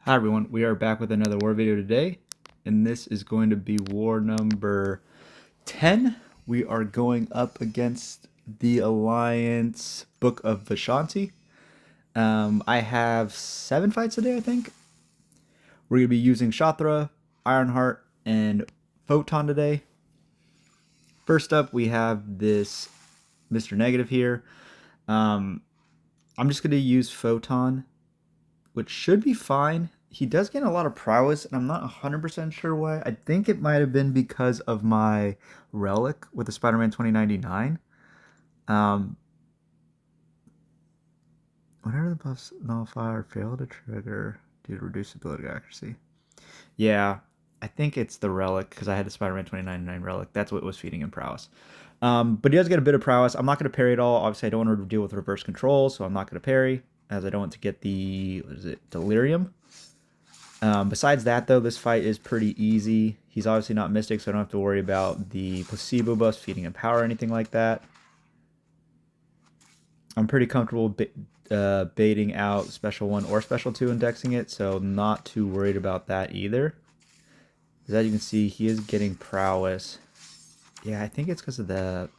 Hi everyone, we are back with another war video today, and this is going to be war number 10. We are going up against the Alliance Book of Vishanti. I have 7 fights today, I think. We're going to be using Shathra, Ironheart, and Photon today. First up, we have this Mr. Negative here. I'm just going to use Photon, which should be fine. He does get a lot of prowess, and I'm not 100% sure why. I think it might have been because of my relic with the Spider-Man 2099. Whenever the buffs nullify or fail to trigger due to reduced ability accuracy. Yeah, I think it's the relic, because I had the Spider-Man 2099 relic. That's what was feeding him prowess. But he does get a bit of prowess. I'm not going to parry at all. Obviously, I don't want to deal with reverse control, so I'm not going to parry, as I don't want to get the, what is it, Delirium. Besides that, though, this fight is pretty easy. He's obviously not Mystic, so I don't have to worry about the placebo buffs feeding him power or anything like that. I'm pretty comfortable baiting out Special 1 or Special 2 and dexing it, so not too worried about that either. As you can see, he is getting prowess. Yeah, I think it's because of the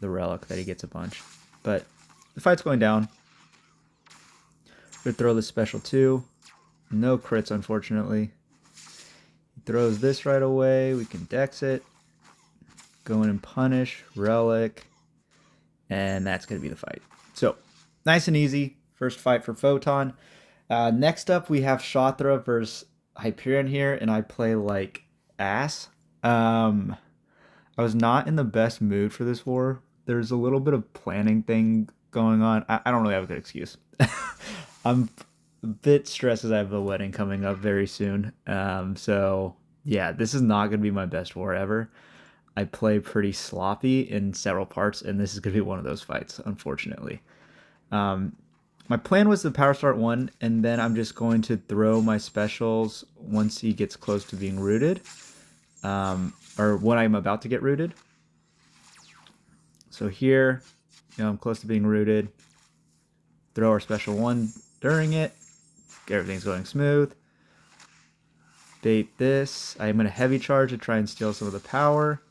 relic that he gets a bunch. But the fight's going down. We're going to throw the Special 2. No crits, unfortunately. He throws this right away. We can dex it. Go in and punish. Relic. And that's going to be the fight. So, nice and easy. First fight for Photon. Next up, we have Shathra versus Hyperion here. And I play like ass. I was not in the best mood for this war. There's a little bit of planning thing going on. I don't really have a good excuse. I'm a bit stressed as I have a wedding coming up very soon. So yeah, this is not going to be my best war ever. I play pretty sloppy in several parts, and this is going to be one of those fights, unfortunately. My plan was to power start 1, and then I'm just going to throw my specials once he gets close to being rooted. Or when I'm about to get rooted. So here, I'm close to being rooted. Throw our special 1 during it. Everything's going smooth. Bait this. I'm going to heavy charge to try and steal some of the power.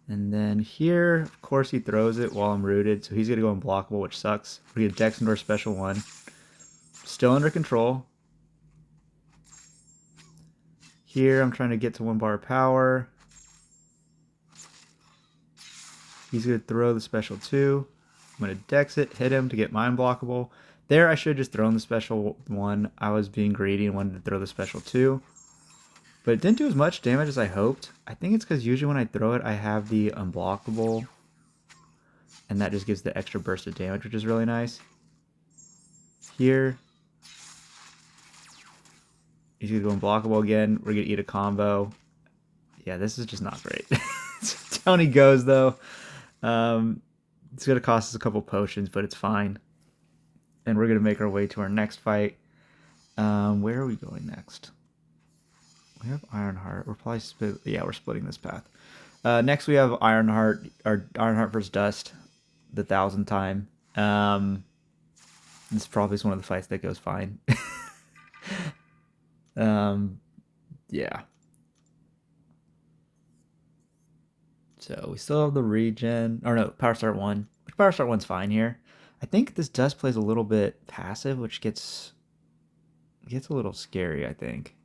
And then here, of course, he throws it while I'm rooted, so he's going to go unblockable, which sucks. We get dex into our special 1. Still under control. Here, I'm trying to get to 1 bar of power. He's going to throw the special 2. I'm going to dex it, hit him to get mine blockable. There, I should have just thrown the special 1. I was being greedy and wanted to throw the special 2. But it didn't do as much damage as I hoped. I think it's because usually when I throw it, I have the unblockable. And that just gives the extra burst of damage, which is really nice. Here. He's going to go unblockable again. We're going to eat a combo. Yeah, this is just not great. Down he goes, though. It's going to cost us a couple potions, but it's fine. And we're going to make our way to our next fight. Where are we going next? We have Ironheart. We're probably we're splitting this path. Next we have Ironheart, or Ironheart versus Dust, the 1000th time. This probably is one of the fights that goes fine. Yeah. So we still have the regen, or no, Power Start 1. Which Power Start 1's fine here. I think this Dust plays a little bit passive, which gets a little scary, I think.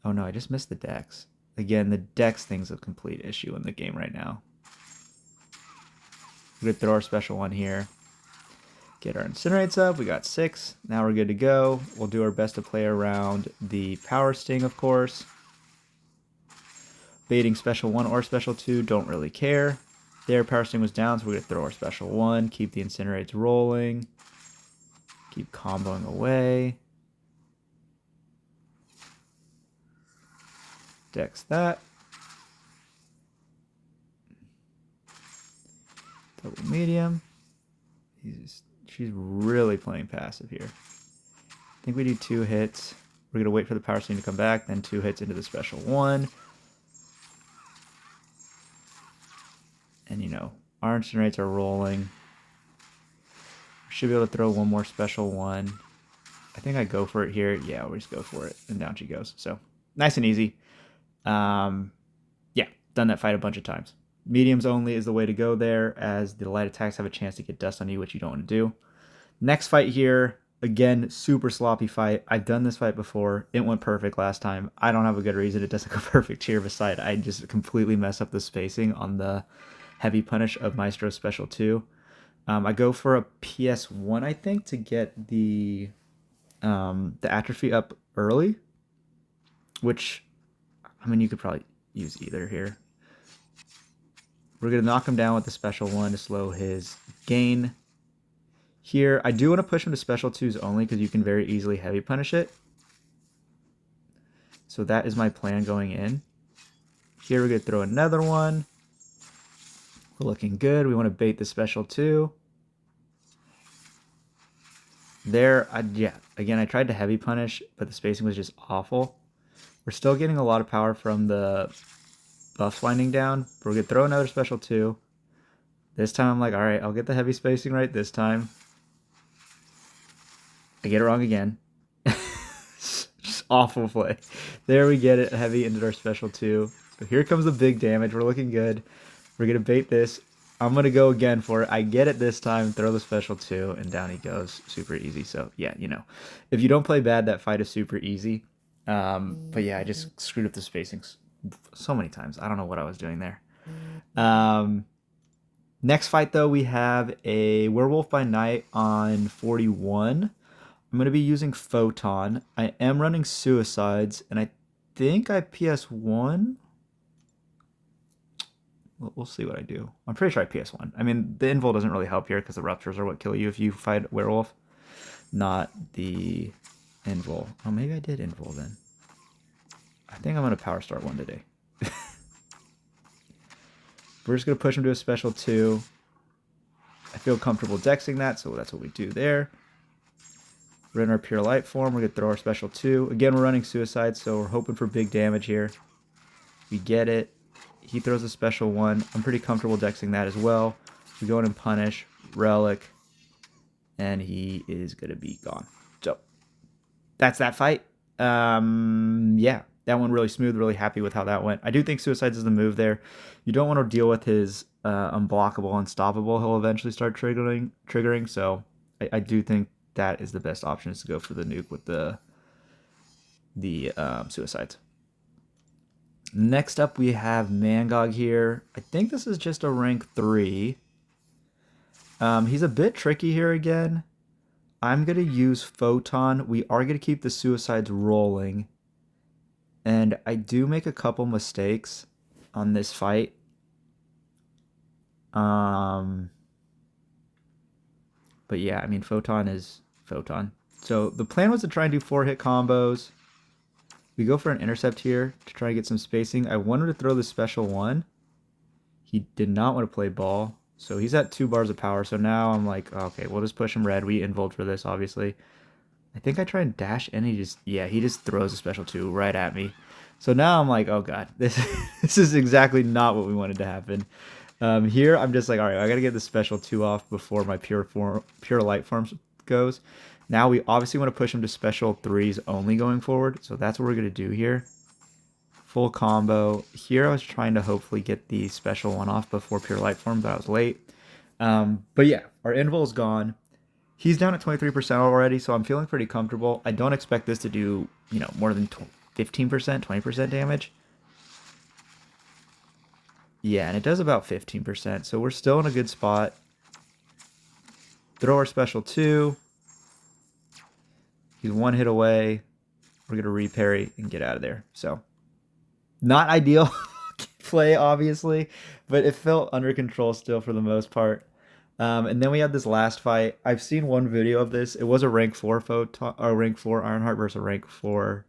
Oh no, I just missed the dex. Again, the dex thing's a complete issue in the game right now. We're going to throw our special 1 here. Get our incinerates up. We got 6. Now we're good to go. We'll do our best to play around the power sting, of course. Baiting special 1 or special 2, don't really care. Their power sting was down, so we're going to throw our special 1. Keep the incinerates rolling. Keep comboing away. Dex that. Double medium. She's really playing passive here. I think we do 2 hits. We're going to wait for the power sting to come back, then 2 hits into the special 1. And, our incinerates are rolling. Should be able to throw one more special one. I think I go for it here. Yeah, we'll just go for it. And down she goes. So nice and easy. Yeah, done that fight a bunch of times. Mediums only is the way to go there, as the light attacks have a chance to get dust on you, which you don't want to do. Next fight here, again, super sloppy fight. I've done this fight before. It went perfect last time. I don't have a good reason it doesn't go perfect here, beside I just completely mess up the spacing on the heavy punish of Maestro Special 2. I go for a PS1, I think, to get the atrophy up early, which, I mean, you could probably use either here. We're going to knock him down with the special 1 to slow his gain. Here, I do want to push him to special 2s only because you can very easily heavy punish it. So that is my plan going in. Here we're going to throw another one. We're looking good. We want to bait the special 2. There, yeah, again, I tried to heavy punish, but the spacing was just awful. We're still getting a lot of power from the buffs winding down. But we're going to throw another special 2. This time I'm like, all right, I'll get the heavy spacing right this time. I get it wrong again. Just awful play. There we get it, heavy into our special 2. So here comes the big damage. We're looking good. We're going to bait this. I'm going to go again for it. I get it this time, throw the special 2, and down he goes. Super easy. So, yeah, you know, if you don't play bad, that fight is super easy. But, yeah, I just screwed up the spacing so many times. I don't know what I was doing there. Next fight, though, we have a Werewolf by Night on 41. I'm going to be using Photon. I am running Suicides, and I think I PS1. We'll see what I do. I'm pretty sure I PS1. I mean, the invul doesn't really help here because the ruptures are what kill you if you fight Werewolf, not the invul. Oh, maybe I did invul then. I think I'm going to power start one today. We're just going to push him to a special 2. I feel comfortable dexing that, so that's what we do there. We're in our pure light form. We're going to throw our special 2. Again, we're running Suicide, so we're hoping for big damage here. We get it. He throws a special 1. I'm pretty comfortable dexing that as well. We go in and punish, relic, and he is going to be gone. So that's that fight. Yeah, that one really smooth, really happy with how that went. I do think Suicides is the move there. You don't want to deal with his unblockable, unstoppable. He'll eventually start triggering. So I do think that is the best option, is to go for the nuke with the Suicides. Next up, we have Mangog here. I think this is just a rank 3. He's a bit tricky here again. I'm going to use Photon. We are going to keep the Suicides rolling. And I do make a couple mistakes on this fight. But yeah, I mean, Photon is Photon. So the plan was to try and do 4-hit combos. We go for an intercept here to try and get some spacing. I wanted to throw the special 1. He did not want to play ball. So he's at 2 bars of power. So now I'm like, okay, we'll just push him red. We invuled for this, obviously. I think I try and dash and he just throws a special 2 right at me. So now I'm like, oh god, this is exactly not what we wanted to happen. Here I'm just like, all right, I got to get the special 2 off before my pure light form goes. Now we obviously want to push him to special 3s only going forward. So that's what we're going to do here. Full combo. Here I was trying to hopefully get the special 1 off before pure light form, but I was late. But yeah, our invul is gone. He's down at 23% already, so I'm feeling pretty comfortable. I don't expect this to do, you know, more than 15%, 20% damage. Yeah, and it does about 15%, so we're still in a good spot. Throw our special 2. He's 1 hit away. We're going to reparry and get out of there. So, not ideal play, obviously, but it felt under control still for the most part. And then we had this last fight. I've seen one video of this. It was a rank 4 Photon, or rank 4 Ironheart versus a rank 4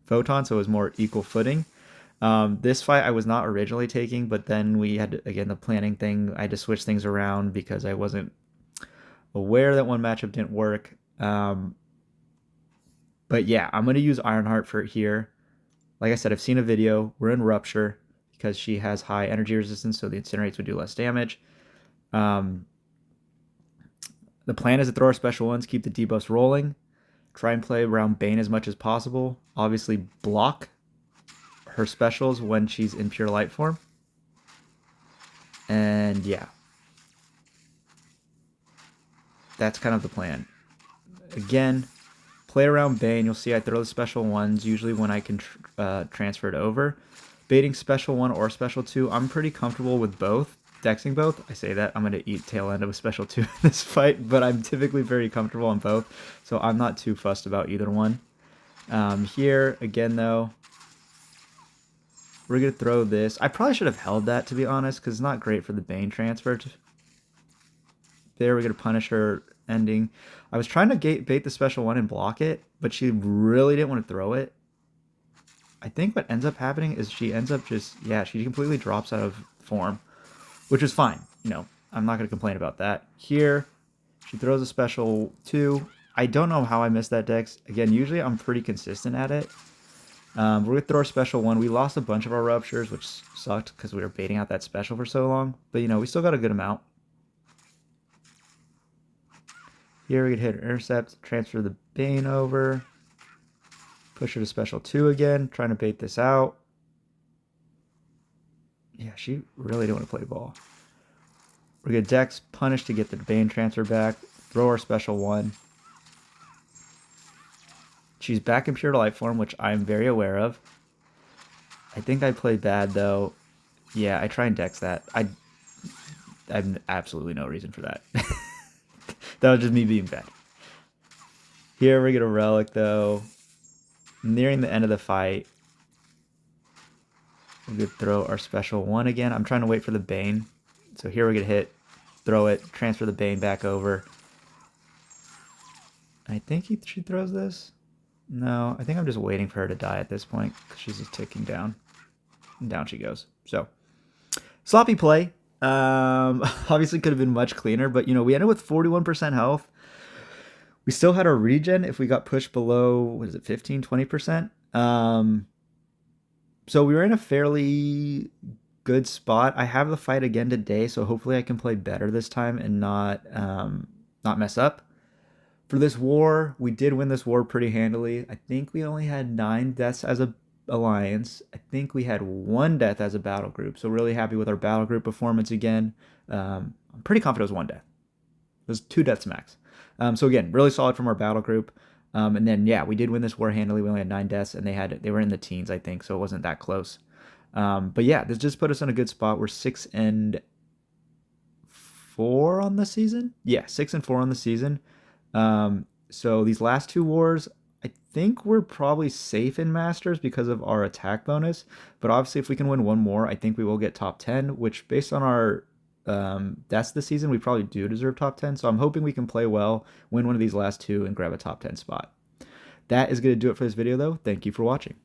Photon, so it was more equal footing. This fight I was not originally taking, but then we had, again, the planning thing. I had to switch things around because I wasn't aware that one matchup didn't work. But yeah, I'm going to use Ironheart for here. Like I said, I've seen a video. We're in Rupture because she has high energy resistance, so the incinerates would do less damage. The plan is to throw our special ones, keep the debuffs rolling, try and play around Bane as much as possible. Obviously block her specials when she's in pure light form. And yeah, that's kind of the plan. Again, play around Bane. You'll see I throw the special ones usually when I can transfer it over. Baiting special 1 or special 2, I'm pretty comfortable with both. Dexing both. I say that I'm going to eat tail end of a special 2 in this fight, but I'm typically very comfortable on both, so I'm not too fussed about either one. Here, again though, we're going to throw this. I probably should have held that, to be honest, because it's not great for the Bane transfer. There, we're going to punish her ending. I was trying to bait the special 1 and block it, but she really didn't want to throw it. I think what ends up happening is she ends up just, yeah, she completely drops out of form, which is fine. You know, I'm not going to complain about that. Here, she throws a special 2. I don't know how I missed that dex. Again, usually I'm pretty consistent at it. We're going to throw our special 1. We lost a bunch of our ruptures, which sucked because we were baiting out that special for so long. But, you know, we still got a good amount. Here we could hit intercept, transfer the Bane over. Push her to special 2 again, trying to bait this out. Yeah, she really didn't want to play ball. We're going to dex, punish to get the Bane transfer back, throw our special 1. She's back in pure life form, which I'm very aware of. I think I played bad, though. Yeah, I try and dex that. I have absolutely no reason for that. That was just me being bad. Here we get a relic, though. Nearing the end of the fight. We're going to throw our special 1 again. I'm trying to wait for the Bane. So here we're going to hit, throw it, transfer the Bane back over. I think she throws this. No, I think I'm just waiting for her to die at this point because she's just ticking down. And down she goes. So, sloppy play. Obviously could have been much cleaner, but, you know, we ended with 41% health. We still had our regen if we got pushed below, what is it, 15, 20%? So we were in a fairly good spot. I have the fight again today, so hopefully I can play better this time and not mess up. For this war, we did win this war pretty handily. I think we only had 9 deaths as a alliance. I think we had 1 death as a battle group, so really happy with our battle group performance again. I'm pretty confident it was 1 death. It was 2 deaths max. So again, really solid from our battle group. And then, yeah, we did win this war handily. We only had 9 deaths, and they were in the teens, I think, so it wasn't that close. But yeah, this just put us in a good spot. We're 6-4 on the season. Yeah, 6-4 on the season. So these last 2 wars, I think we're probably safe in Masters because of our attack bonus. But obviously, if we can win 1 more, I think we will get top 10, which based on our deaths this season, we probably do deserve top 10. So I'm hoping we can play well, win one of these last 2, and grab a top 10 spot. That is going to do it for this video, though. Thank you for watching.